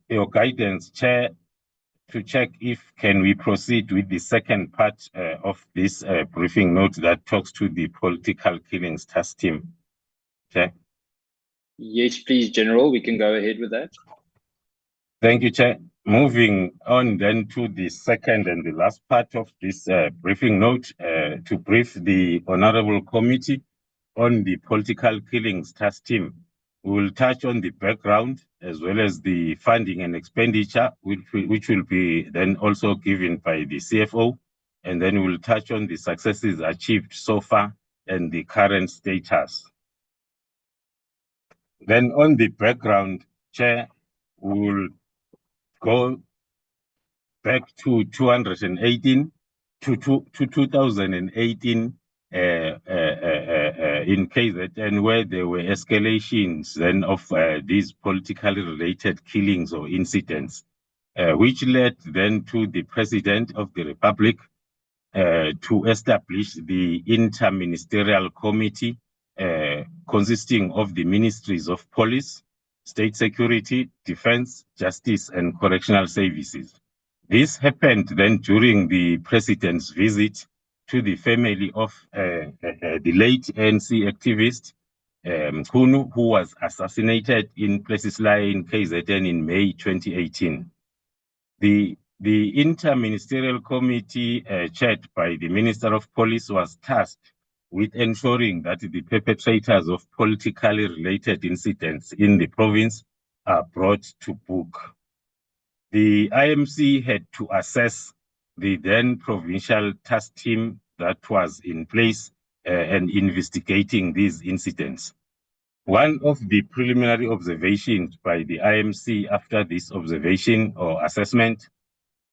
your guidance, Chair, to check if can we proceed with the second part of this briefing note that talks to the political killings task team. Chair. Yes, please, General. We can go ahead with that. Thank you, Chair. Moving on then to the second and the last part of this briefing note to brief the Honorable Committee on the political killings task team. We will touch on the background as well as the funding and expenditure, which will be then also given by the CFO. And then we'll touch on the successes achieved so far and the current status. Then on the background, Chair, we will go back to 2018 in KZN, where there were escalations then of these politically related killings or incidents, which led then to the President of the Republic to establish the Inter-Ministerial Committee consisting of the Ministries of Police, State Security, Defense, Justice, and Correctional Services. This happened then during the President's visit to the family of the late ANC activist, Kunu, who was assassinated in Plesisla in KZN in May 2018. The Inter-Ministerial Committee chaired by the Minister of Police was tasked with ensuring that the perpetrators of politically related incidents in the province are brought to book. The IMC had to assess the then provincial task team that was in place and investigating these incidents. One of the preliminary observations by the IMC after this observation or assessment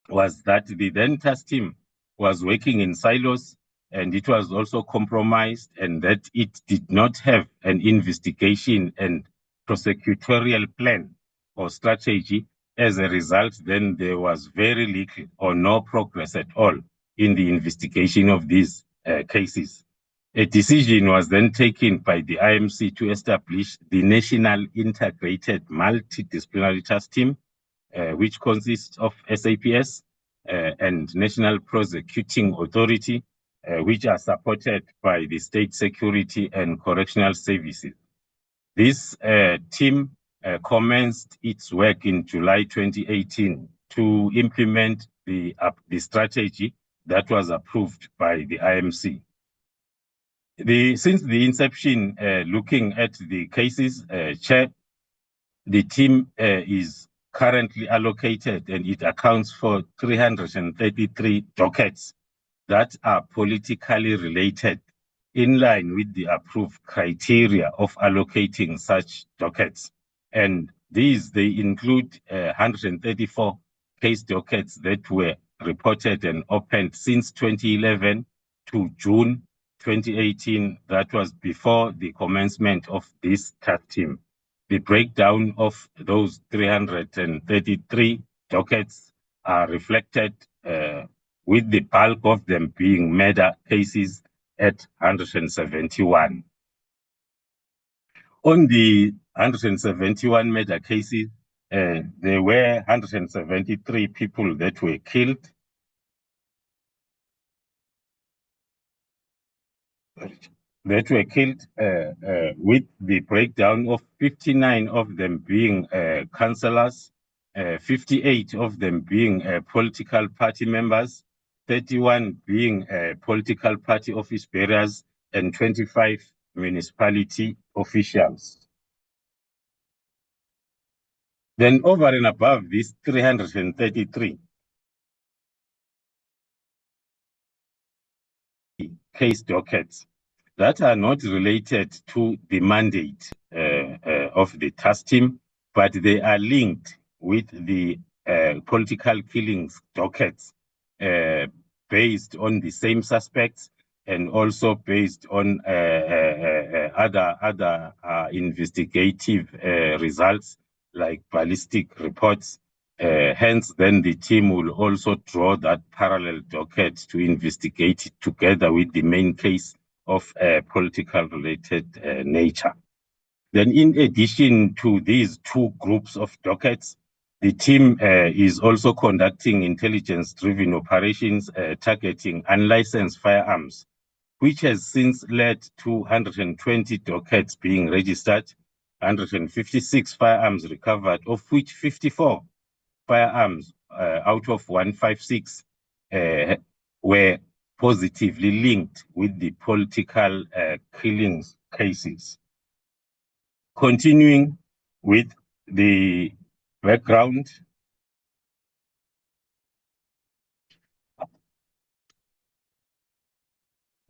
was that the then task team was working in silos and it was also compromised, and that it did not have an investigation and prosecutorial plan or strategy. As a result, then there was very little or no progress at all in the investigation of these cases. A decision was then taken by the IMC to establish the National Integrated Multidisciplinary Task Team, which consists of SAPS and National Prosecuting Authority, which are supported by the State Security and Correctional Services. This team commenced its work in July 2018 to implement the strategy that was approved by the IMC. Since the inception, looking at the cases, Chair, the team is currently allocated and it accounts for 333 dockets that are politically related, in line with the approved criteria of allocating such dockets. And they include 134 case dockets that were reported and opened since 2011 to June 2018. That was before the commencement of this task team. The breakdown of those 333 dockets are reflected with the bulk of them being murder cases at 171. On the 171 murder cases, there were 173 people that were killed. With the breakdown of 59 of them being councillors, 58 of them being political party members, 31 being political party office bearers, and 25 municipality officials. Then over and above these 333 case dockets that are not related to the mandate of the task team, but they are linked with the political killings dockets based on the same suspects and also based on other investigative results like ballistic reports. Hence, then the team will also draw that parallel docket to investigate it together with the main case of political related nature. Then in addition to these two groups of dockets, The team is also conducting intelligence-driven operations targeting unlicensed firearms, which has since led to 120 dockets being registered, 156 firearms recovered, of which 54 firearms out of 156 were positively linked with the political killings cases. Continuing with the background,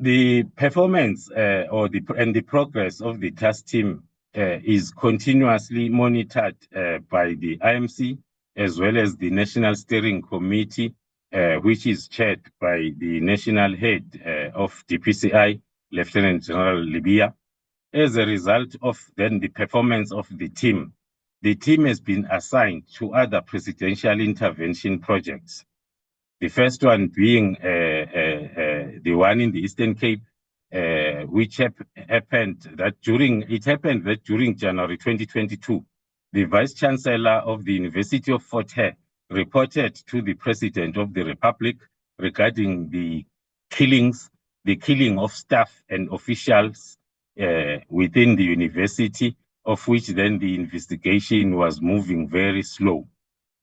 the performance and the progress of the task team is continuously monitored by the IMC as well as the National Steering Committee, which is chaired by the national head of DPCI, Lieutenant General Libya. As a result of then the performance of the team has been assigned to other presidential intervention projects. The first one being the one in the Eastern Cape, which happened that during January 2022, the Vice Chancellor of the University of Fort Hare reported to the President of the Republic regarding the killing of staff and officials within the university, of which then the investigation was moving very slow.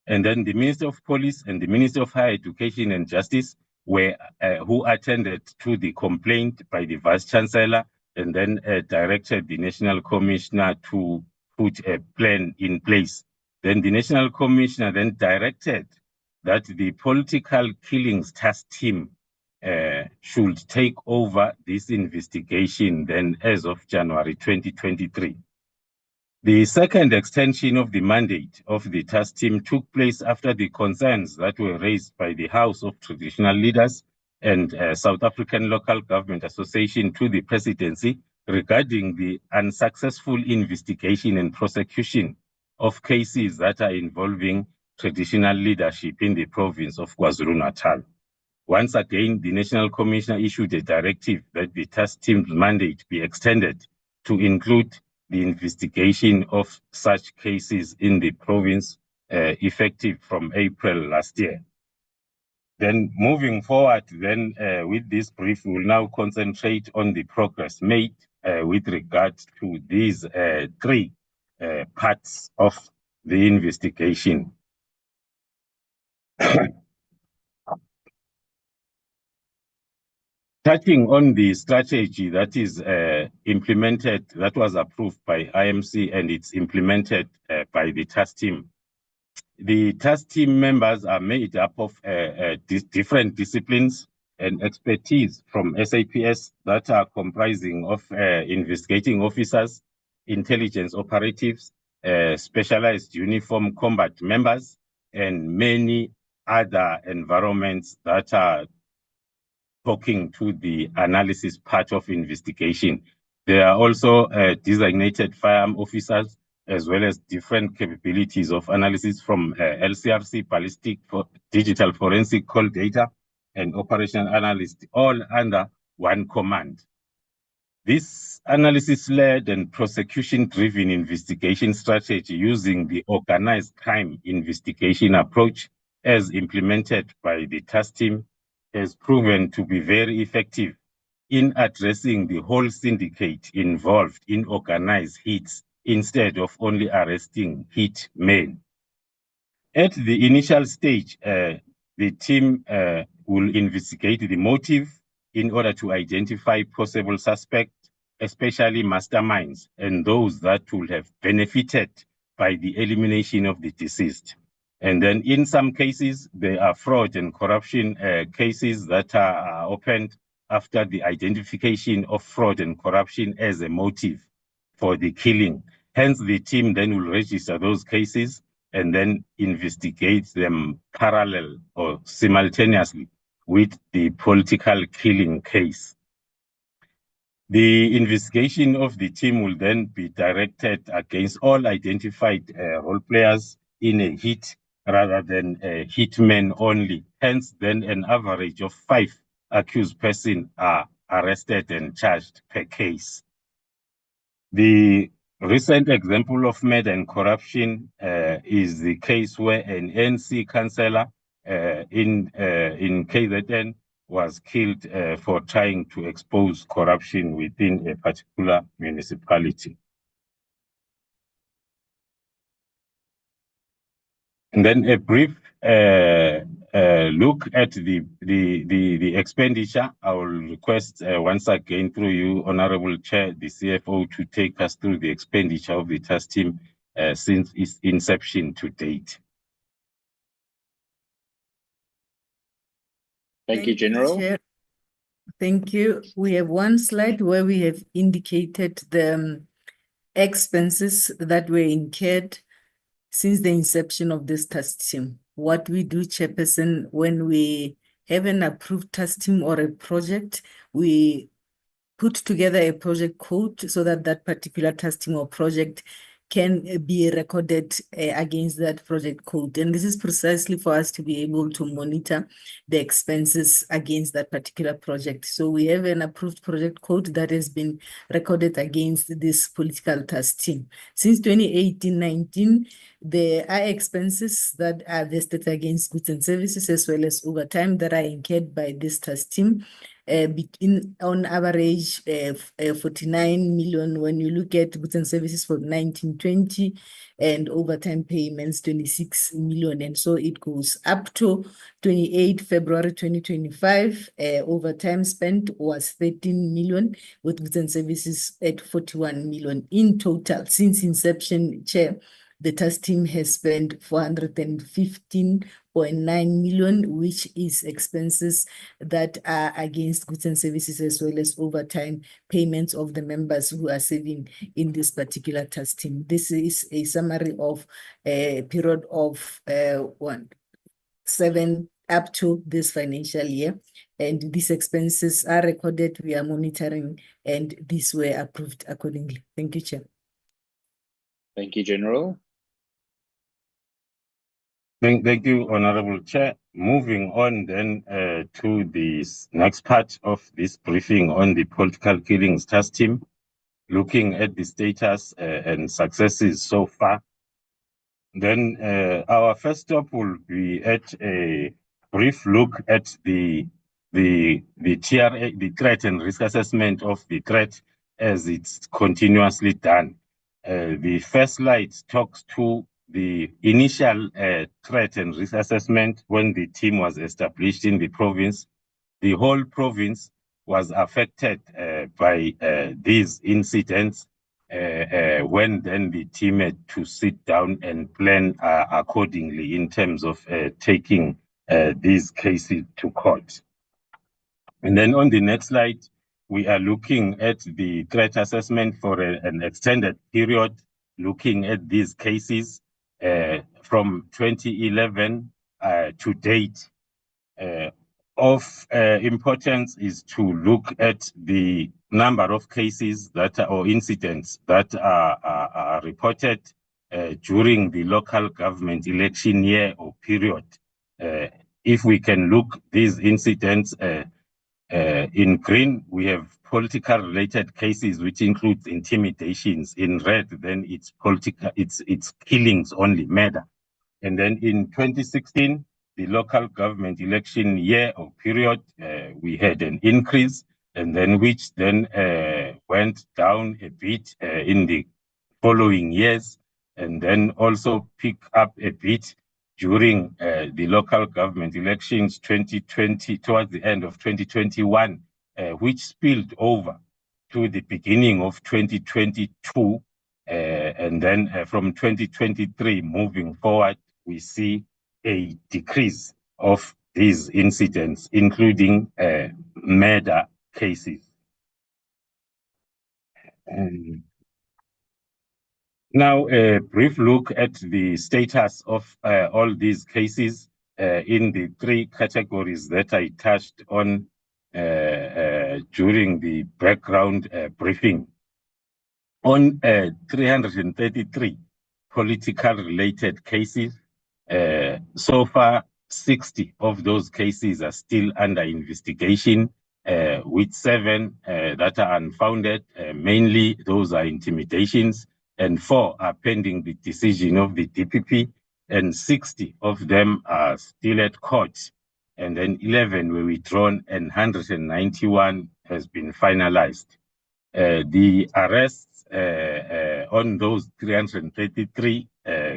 And then the Minister of Police and the Minister of Higher Education and Justice were who attended to the complaint by the Vice Chancellor and then directed the National Commissioner to put a plan in place. Then the National Commissioner then directed that the political killings task team should take over this investigation then as of January 2023. The second extension of the mandate of the task team took place after the concerns that were raised by the House of Traditional Leaders and South African Local Government Association to the presidency regarding the unsuccessful investigation and prosecution of cases that are involving traditional leadership in the province of KwaZulu-Natal. Once again, the National Commissioner issued a directive that the task team's mandate be extended to include the investigation of such cases in the province effective from April last year. Then moving forward, then with this brief, we will now concentrate on the progress made with regard to these three parts of the investigation. Touching on the strategy that is implemented, that was approved by IMC and it's implemented by the task team. The task team members are made up of different disciplines and expertise from SAPS that are comprising of investigating officers, intelligence operatives, specialized uniform combat members, and many other environments that are talking to the analysis part of investigation. There are also designated firearm officers, as well as different capabilities of analysis from LCRC, ballistic, digital forensic, call data, and operational analyst, all under one command. This analysis-led and prosecution-driven investigation strategy using the organized crime investigation approach as implemented by the task team has proven to be very effective in addressing the whole syndicate involved in organized hits instead of only arresting hit men. At the initial stage, the team will investigate the motive in order to identify possible suspects, especially masterminds and those that will have benefited by the elimination of the deceased. And then in some cases, there are fraud and corruption cases that are opened after the identification of fraud and corruption as a motive for the killing. Hence, the team then will register those cases and then investigate them parallel or simultaneously with the political killing case. The investigation of the team will then be directed against all identified role players in a hit rather than hitmen only. Hence, then an average of 5 accused persons are arrested and charged per case. The recent example of murder and corruption is the case where an ANC councillor in KZN was killed for trying to expose corruption within a particular municipality. And then a brief look at the expenditure. I will request once again through you, Honorable Chair, the CFO, to take us through the expenditure of the task team since its inception to date. Thank you, General. Chair. Thank you. We have one slide where we have indicated the expenses that were incurred since the inception of this task team. What we do, Chairperson, when we have an approved task team or a project, we put together a project code so that that particular task team or project can be recorded against that project code. And this is precisely for us to be able to monitor the expenses against that particular project. So we have an approved project code that has been recorded against this political task team. Since 2018-19, there are expenses that are vested against goods and services as well as overtime that are incurred by this task team. On average 49 million when you look at goods and services for 1920 and overtime payments 26 million, and so it goes up to 28 February 2025. Overtime spent was 13 million with goods and services at 41 million. In total, since inception, Chair, the task team has spent 415.9 million, which is expenses that are against goods and services as well as overtime payments of the members who are serving in this particular task team. This is a summary of a period of 7 up to this financial year. And these expenses are recorded, we are monitoring, and these were approved accordingly. Thank you, Chair. Thank you, General. Thank you, Honorable Chair. Moving on then to the next part of this briefing on the political killings task team, looking at the status and successes so far. Then our first stop will be at a brief look at the TRA, the threat and risk assessment of the threat as it's continuously done. The first slide talks to the initial threat and risk assessment when the team was established in the province. The whole province was affected by these incidents when then the team had to sit down and plan accordingly in terms of taking these cases to court. And then on the next slide, we are looking at the threat assessment for an extended period, looking at these cases from 2011 to date. Of importance is to look at the number of cases that are, or incidents that are reported during the local government election year or period. If we can look these incidents in green, we have political related cases, which includes intimidations. In red, then it's political, it's killings only, murder. And then in 2016, the local government election year or period, we had an increase, and then which then went down a bit in the following years, and then also pick up a bit during the local government elections 2020, towards the end of 2021, which spilled over to the beginning of 2022. And then from 2023 moving forward, we see a decrease of these incidents, including murder cases. Now, a brief look at the status of all these cases in the three categories that I touched on during the background briefing. On 333 political related cases, so far 60 of those cases are still under investigation, with 7 that are unfounded. Mainly those are intimidations, and 4 are pending the decision of the DPP, and 60 of them are still at court, and then 11 were withdrawn, and 191 has been finalized. The arrests on those 333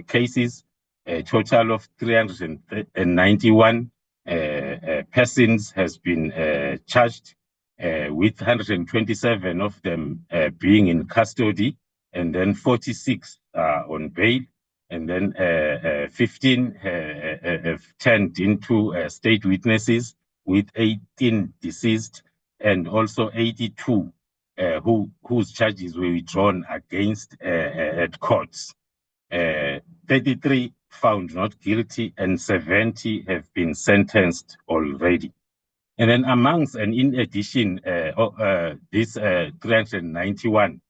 cases, a total of 391 persons has been charged, with 127 of them being in custody, and then 46 on bail, and then 15 have turned into state witnesses, with 18 deceased, and also 82 whose charges were withdrawn against at courts. 33 found not guilty, and 70 have been sentenced already. And then amongst, and in addition, this 391,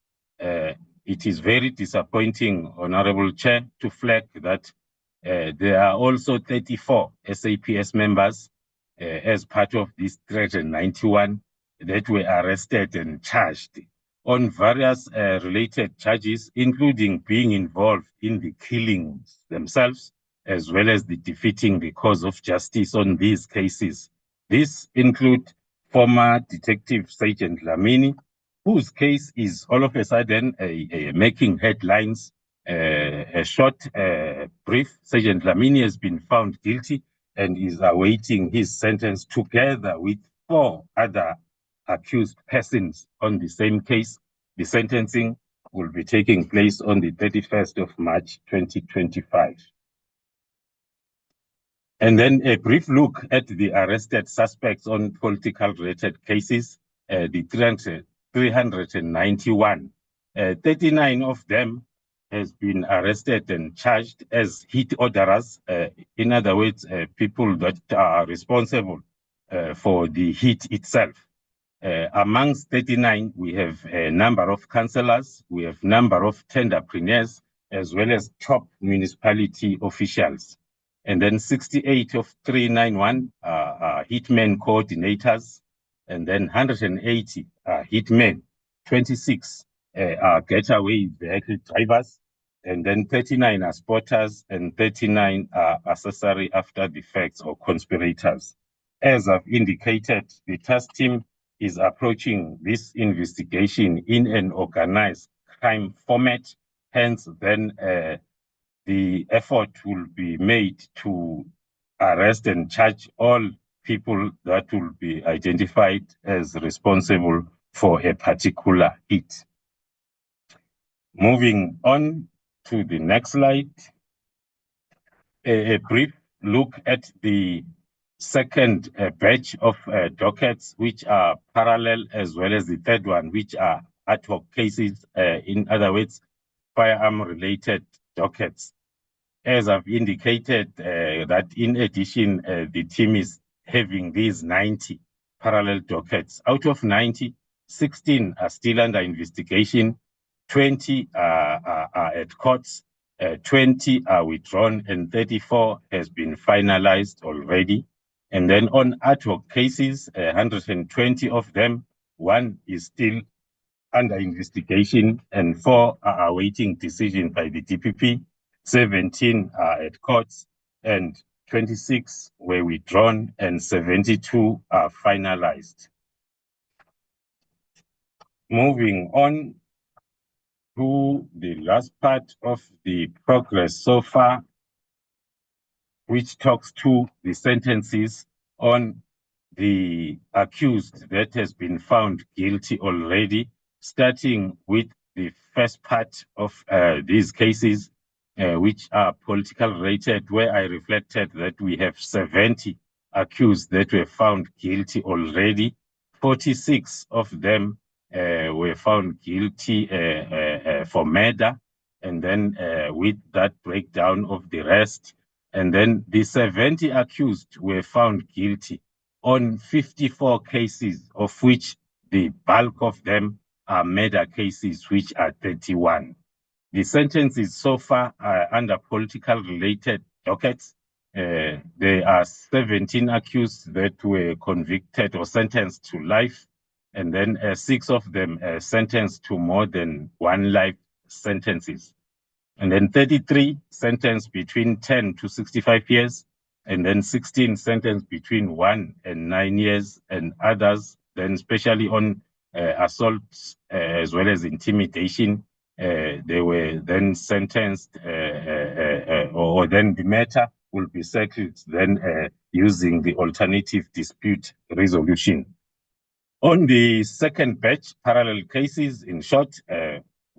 it is very disappointing, Honorable Chair, to flag that there are also 34 SAPS members as part of this 391 that were arrested and charged on various related charges, including being involved in the killings themselves, as well as the defeating the cause of justice on these cases. This include former Detective Sergeant Lamini, whose case is all of a sudden making headlines. A short brief, Sergeant Lamini has been found guilty and is awaiting his sentence together with 4 other accused persons on the same case. The sentencing will be taking place on the 31st of March, 2025. And then a brief look at the arrested suspects on political-related cases, the 391. 39 of them has been arrested and charged as hit orderers. In other words, people that are responsible for the hit itself. Amongst 39, we have a number of councillors, we have number of tenderpreneurs, as well as top municipality officials. And then 68 of 391 are hitmen coordinators, and then 180 are hitmen, 26 are getaway vehicle drivers, and then 39 are spotters, and 39 are accessory after the facts or conspirators. As I've indicated, the task team is approaching this investigation in an organized crime format. Hence, then the effort will be made to arrest and charge all people that will be identified as responsible for a particular hit. Moving on to the next slide, a brief look at the second batch of dockets, which are parallel, as well as the third one, which are ad hoc cases, in other words, firearm-related dockets. As I've indicated, that in addition, the team is having these 90 parallel dockets. Out of 90, 16 are still under investigation, 20 are at courts, 20 are withdrawn, and 34 has been finalized already. And then on ad hoc cases, 120 of them, 1 is still under investigation, and 4 are awaiting decision by the DPP. 17 are at courts, and 26 were withdrawn, and 72 are finalized. Moving on to the last part of the progress so far, which talks to the sentences on the accused that has been found guilty already, starting with the first part of these cases, which are political related, where I reflected that we have 70 accused that were found guilty already. 46 of them were found guilty for murder, and then with that breakdown of the rest. And then the 70 accused were found guilty on 54 cases, of which the bulk of them are murder cases, which are 31. The sentences so far are under political related dockets. There are 17 accused that were convicted or sentenced to life, and then 6 of them sentenced to more than 1 life sentences. And then 33 sentenced between 10 to 65 years, and then 16 sentenced between 1 and 9 years, and others then especially on assaults as well as intimidation, they were then sentenced, or then the matter will be settled then using the alternative dispute resolution. On the second batch, parallel cases, in short,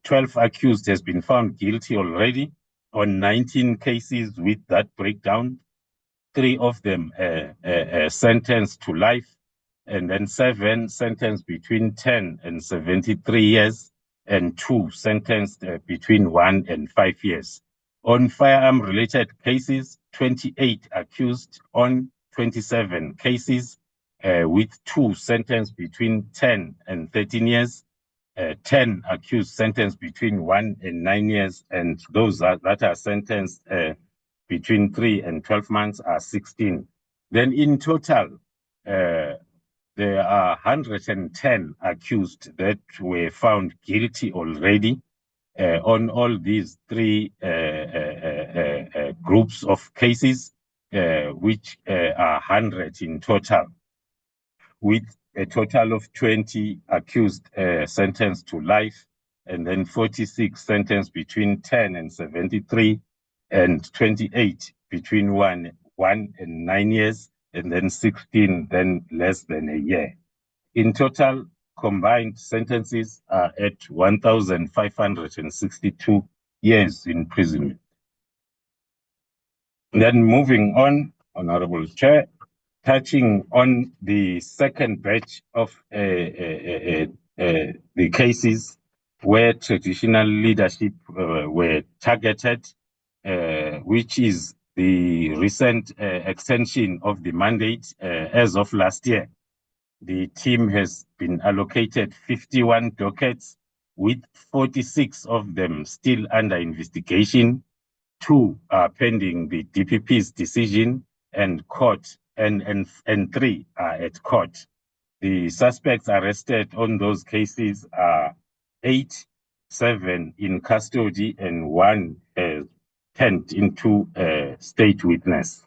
12 accused has been found guilty already on 19 cases with that breakdown. 3 of them sentenced to life, and then 7 sentenced between 10 and 73 years, and 2 sentenced between 1 and 5 years. On firearm-related cases, 28 accused on 27 cases, with 2 sentenced between 10 and 13 years, 10 accused sentenced between 1 and 9 years, and those that are sentenced between 3 and 12 months are 16. Then in total, there are 110 accused that were found guilty already on all these 3 groups of cases, which are 100 in total, with a total of 20 accused sentenced to life, and then 46 sentenced between 10 and 73, and 28 between 1 and 9 years, and then 16 then less than a year. In total, combined sentences are at 1,562 years imprisonment. Then moving on, Honorable Chair, touching on the second batch of the cases where traditional leadership were targeted, which is the recent extension of the mandate as of last year. The team has been allocated 51 dockets, with 46 of them still under investigation. 2 are pending the DPP's decision and court, and 3 are at court. The suspects arrested on those cases are 8, 7 in custody, and 1 turned into a state witness.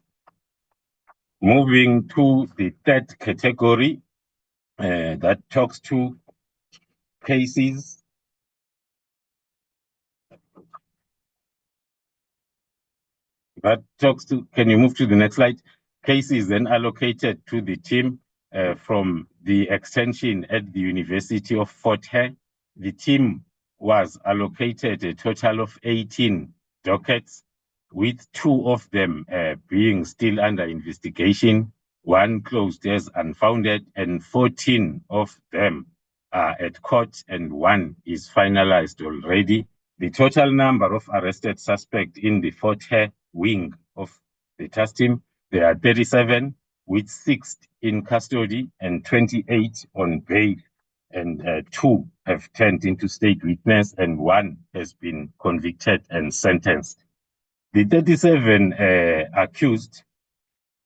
Moving to the third category, that talks to cases can you move to the next slide? Cases then allocated to the team from the extension at the University of Fort Hare. The team was allocated a total of 18 dockets, with 2 of them being still under investigation, 1 closed as unfounded, and 14 of them are at court, and 1 is finalized already. The total number of arrested suspects in the Fort Hare wing of the task team, there are 37, with 6 in custody and 28 on bail, and 2 have turned into state witness, and 1 has been convicted and sentenced. The 37 accused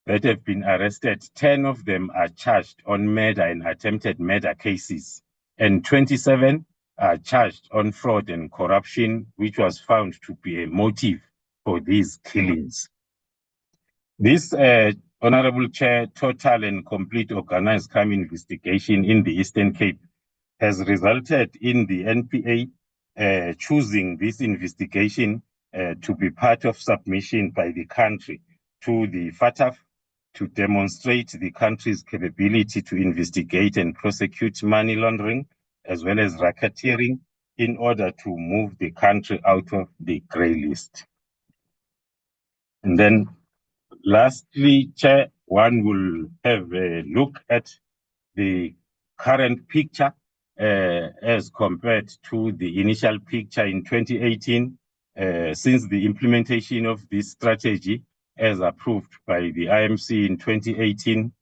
that have been arrested, 10 of them are charged on murder and attempted murder cases, and 27 are charged on fraud and corruption, which was found to be a motive for these killings. This, Honorable Chair, total and complete organized crime investigation in the Eastern Cape has resulted in the NPA choosing this investigation to be part of submission by the country to the FATF to demonstrate the country's capability to investigate and prosecute money laundering as well as racketeering in order to move the country out of the grey list. And then lastly, Chair, one will have a look at the current picture as compared to the initial picture in 2018. Since the implementation of this strategy as approved by the IMC in 2018,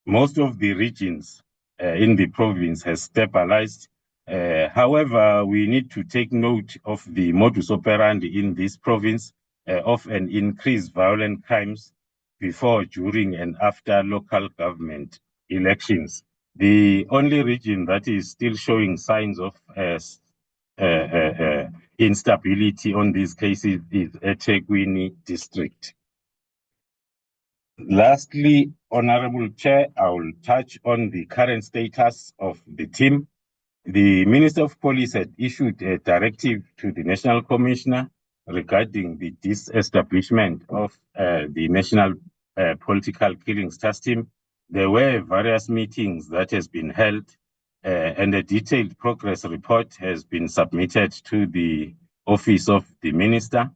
most of the regions in the province has stabilized. However, we need to take note of the modus operandi in this province of an increased violent crimes before, during, and after local government elections. The only region that is still showing signs of instability on these cases is eThekwini district. Lastly, Honorable Chair, I will touch on the current status of the team. The Minister of Police had issued a directive to the National Commissioner regarding the disestablishment of the National Political Killings Task Team. There were various meetings that has been held, and a detailed progress report has been submitted to the Office of the Minister.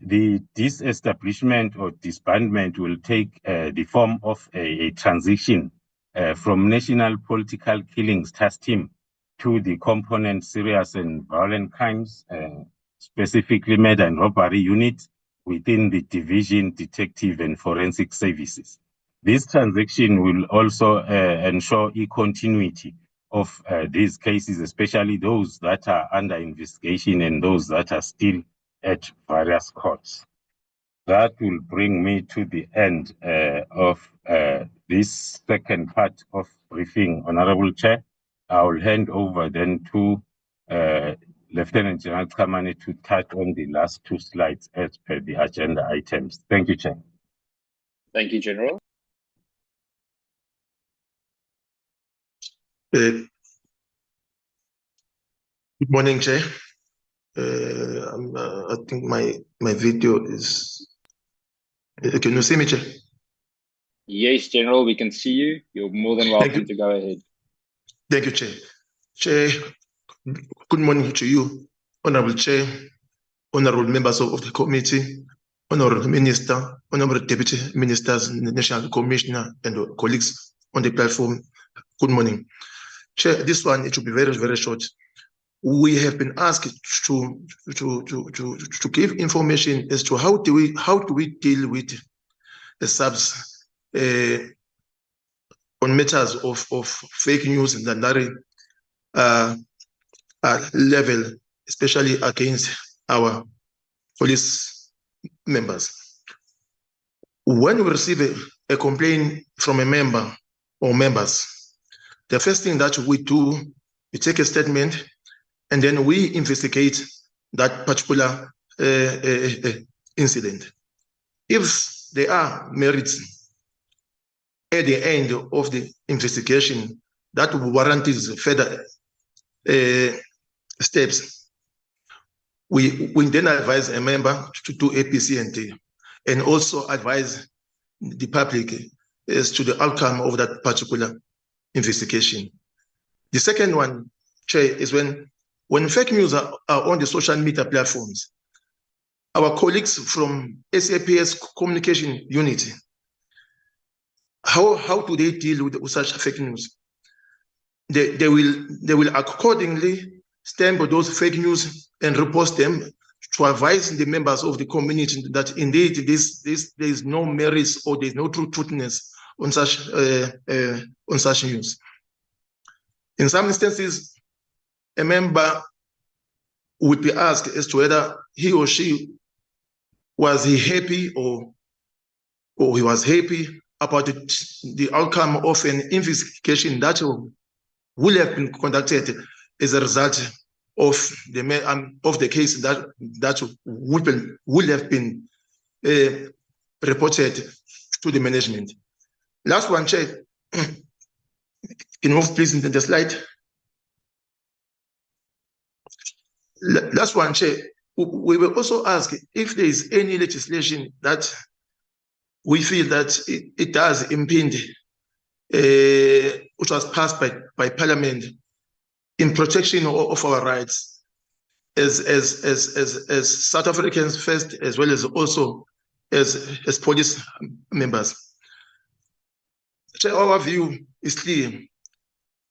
The disestablishment or disbandment will take the form of a transition from National Political Killings Task Team to the component serious and violent crimes, specifically murder and robbery unit within the Division Detective and Forensic Services. This transaction will also ensure continuity of these cases, especially those that are under investigation and those that are still at various courts. That will bring me to the end of this second part of briefing, Honorable Chair. I will hand over then to Lieutenant General Kamani to touch on the last two slides as per the agenda items. Thank you, Chair. Thank you, General. Good morning, Chair. I think my video is. Can you see me, Chair? Yes, General, we can see you. You're more than welcome to go ahead. Thank you, Chair. Chair, good morning to you, Honorable Chair, honorable members of the committee, honorable Minister, honorable Deputy Ministers, National Commissioner, and colleagues on the platform. Good morning. Chair, this one, it will be very, very short. We have been asked to give information as to how do we deal with the subs on matters of fake news and Ndandari level, especially against our police members. When we receive a complaint from a member or members, the first thing that we do, we take a statement and then we investigate that particular incident. If there are merits at the end of the investigation that warrants further steps, we then advise a member to do APC&T and also advise the public as to the outcome of that particular investigation. The second one, Chair, is when fake news are on the social media platforms, our colleagues from SAPS Communication Unit, how do they deal with such fake news? They will accordingly stamp those fake news and repost them to advise the members of the community that indeed there is no merits or there is no truthness on such news. In some instances, a member would be asked as to whether he or she was happy or he was happy about the outcome of an investigation that will have been conducted as a result of the case that would have been reported to the management. Last one, Chair. Can you move please into the slide? Last one, Chair. We will also ask if there is any legislation that we feel that it does impede, which was passed by Parliament in protection of our rights as South Africans first, as well as also as police members. Chair, our view is clear.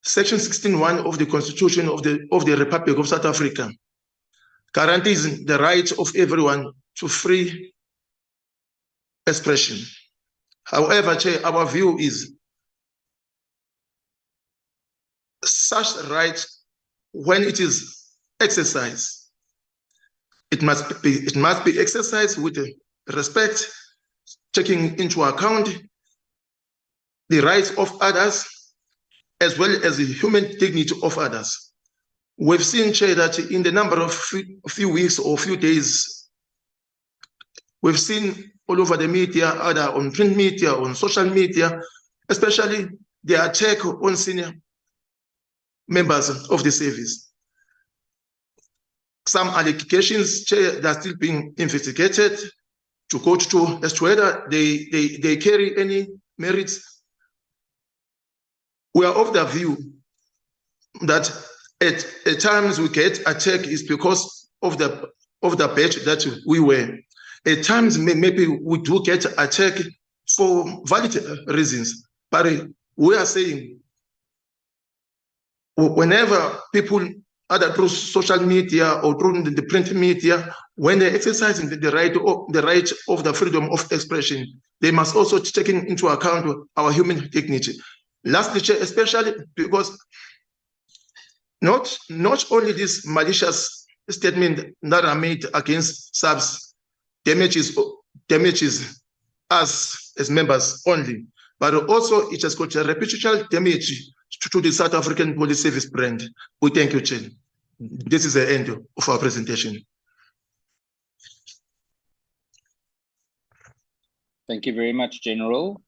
Section 16(1) of the Constitution of the Republic of South Africa guarantees the right of everyone to free expression. However, Chair, our view is such right, when it is exercised, it must be exercised with respect, taking into account the rights of others as well as the human dignity of others. we've seen, Chair, that in the number of few weeks or few days, we've seen all over the media, either on print media, on social media, especially the attack on senior members of the service. Some allegations, Chair, that are still being investigated to go to as to whether they carry any merits. We are of the view that at times we get attacked is because of the batch that we wear. At times maybe we do get attacked for valid reasons, but we are saying whenever people, either through social media or through the print media, when they're exercising the right of the freedom of expression, they must also take into account our human dignity. Lastly, Chair, especially because not only this malicious statement that are made against SAPS damages us as members only, but also it has got a reputational damage to the South African Police Service brand. We thank you, Chair. This is the end of our presentation. Thank you very much, General.